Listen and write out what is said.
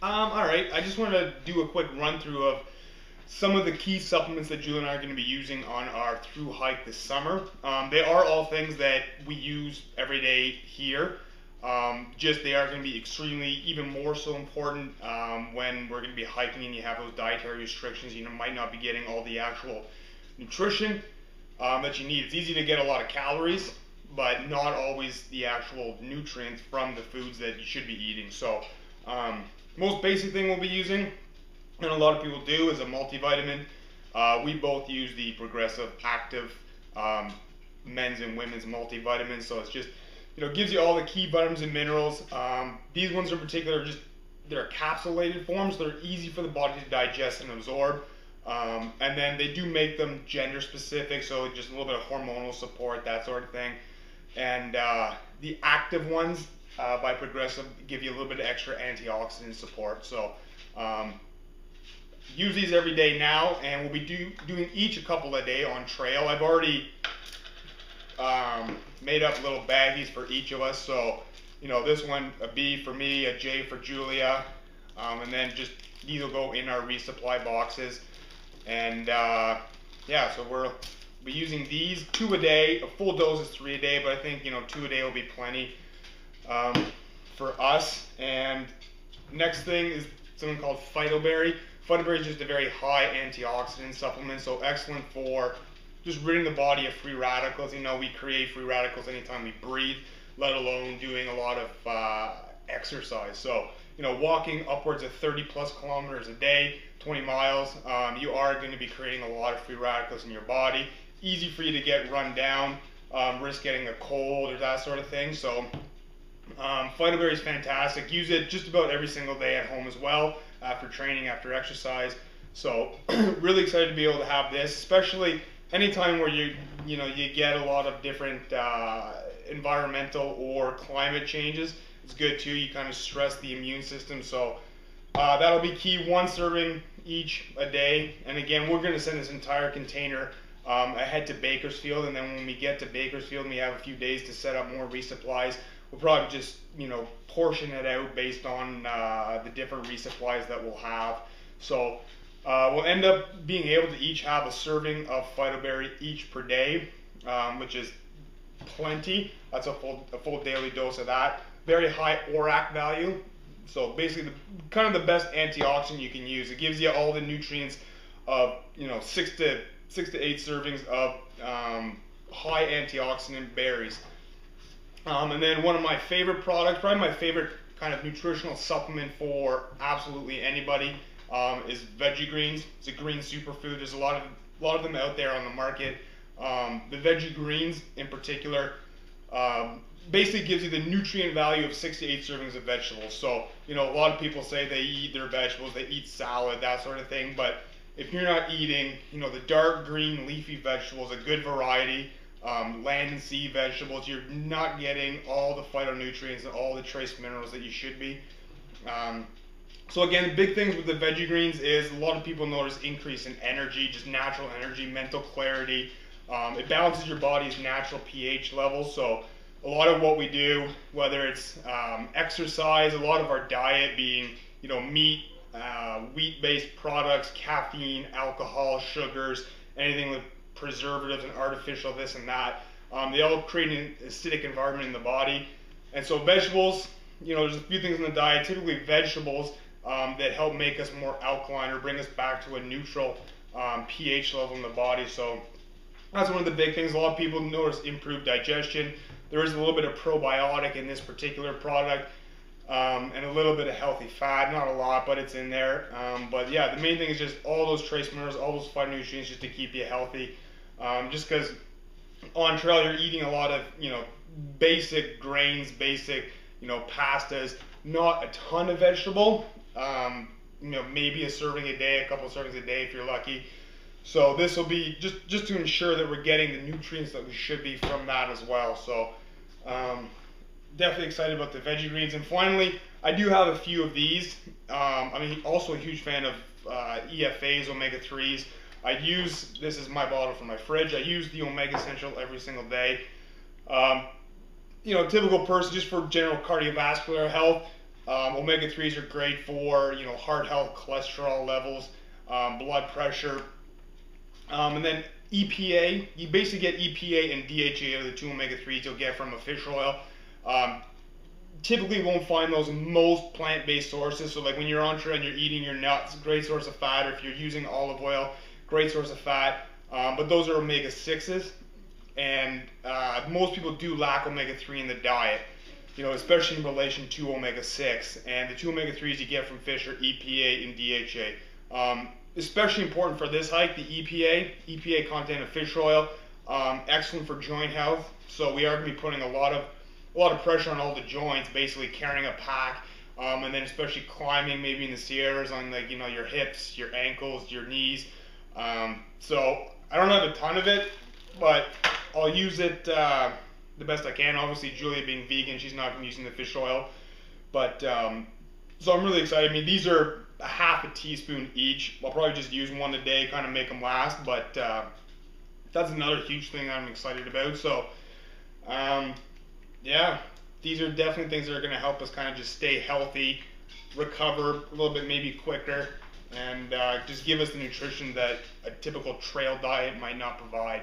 All right, I just wanted to do a quick run through of some of the key supplements that Julie and I are going to be using on our through hike this summer. They are all things that we use every day here. Just they are going to be extremely, even more so important when we're going to be hiking and you have those dietary restrictions. You might not be getting all the actual nutrition that you need. It's easy to get a lot of calories, but not always the actual nutrients from the foods that you should be eating. So most basic thing we'll be using, and a lot of people do, is a multivitamin. We both use the Progressive Active men's and women's multivitamins, so it's just, gives you all the key vitamins and minerals. These ones in particular, they're capsulated forms. They're easy for the body to digest and absorb. And then they do make them gender specific, so just a little bit of hormonal support, that sort of thing. And the active ones by Progressive give you a little bit of extra antioxidant support. So use these every day now, and we'll be doing each a couple a day on trail. I've already made up little baggies for each of us. So, this one, a B for me, a J for Julia, and then just these will go in our resupply boxes. And yeah, so we'll be using these 2 a day. A full dose is 3 a day, but I think 2 a day will be plenty for us. And next thing is something called Phytoberry. Phytoberry is just a very high antioxidant supplement, so excellent for just ridding the body of free radicals. We create free radicals anytime we breathe, let alone doing a lot of exercise. So, walking upwards of 30 plus kilometers a day, 20 miles, you are going to be creating a lot of free radicals in your body. Easy for you to get run down, risk getting a cold or that sort of thing. So Phytoberry is fantastic. Use it just about every single day at home as well, after training, after exercise. So really excited to be able to have this, especially anytime where you get a lot of different environmental or climate changes. It's good too. You kind of stress the immune system. So that'll be key. 1 serving each a day. And again, we're going to send this entire container ahead to Bakersfield, and then when we get to Bakersfield and we have a few days to set up more resupplies, we'll probably just portion it out based on the different resupplies that we'll have. So we'll end up being able to each have a serving of Phytoberry each per day, which is plenty. That's a full daily dose of that. Very high ORAC value. So basically, kind of the best antioxidant you can use. It gives you all the nutrients of 6 to 8 servings of high antioxidant berries. And then one of my favorite products, probably my favorite kind of nutritional supplement for absolutely anybody, is veggie greens. It's a green superfood. There's a lot of them out there on the market. The veggie greens in particular basically gives you the nutrient value of 6 to 8 servings of vegetables. So, a lot of people say they eat their vegetables, they eat salad, that sort of thing. But if you're not eating, the dark green leafy vegetables, a good variety, land and sea vegetables, you're not getting all the phytonutrients and all the trace minerals that you should be. So again, the big things with the veggie greens is a lot of people notice increase in energy, just natural energy, mental clarity. It balances your body's natural pH levels. So a lot of what we do, whether it's exercise, a lot of our diet being, meat, wheat-based products, caffeine, alcohol, sugars, anything with preservatives and artificial this and that, they all create an acidic environment in the body. And so vegetables, there's a few things in the diet, typically vegetables, that help make us more alkaline or bring us back to a neutral pH level in the body. So that's one of the big things. A lot of people notice improved digestion. There is a little bit of probiotic in this particular product, and a little bit of healthy fat. Not a lot, but it's in there. But yeah, the main thing is just all those trace minerals, all those phytonutrients, just to keep you healthy. Just because on trail you're eating a lot of basic grains, basic pastas, not a ton of vegetable. Maybe a serving a day, a couple of servings a day if you're lucky. So this will be just to ensure that we're getting the nutrients that we should be from that as well. So definitely excited about the veggie greens. And finally, I do have a few of these. I'm also a huge fan of EFAs, omega-3s. This is my bottle from my fridge. I use the Omega Essential every single day. Typical person, just for general cardiovascular health, Omega-3s are great for, heart health, cholesterol levels, blood pressure. And then EPA, you basically get EPA and DHA are the two omega-3s you'll get from a fish oil. Typically won't find those in most plant-based sources. So like when you're on trail and you're eating your nuts, great source of fat. Or if you're using olive oil, great source of fat. But those are omega-6s. And most people do lack omega-3 in the diet, especially in relation to omega-6. And the two omega-3s you get from fish are EPA and DHA. Especially important for this hike, the EPA content of fish oil, excellent for joint health. So we are going to be putting a lot of pressure on all the joints, basically carrying a pack, and then especially climbing maybe in the Sierras on your hips, your ankles, your knees. So I don't have a ton of it, but I'll use it the best I can. Obviously, Julia being vegan, she's not going to be using the fish oil, but so I'm really excited. I mean, these are a half a teaspoon each. I'll probably just use one a day, kind of make them last, but that's another huge thing that I'm excited about. So yeah, these are definitely things that are going to help us kind of just stay healthy, recover a little bit maybe quicker, and just give us the nutrition that a typical trail diet might not provide.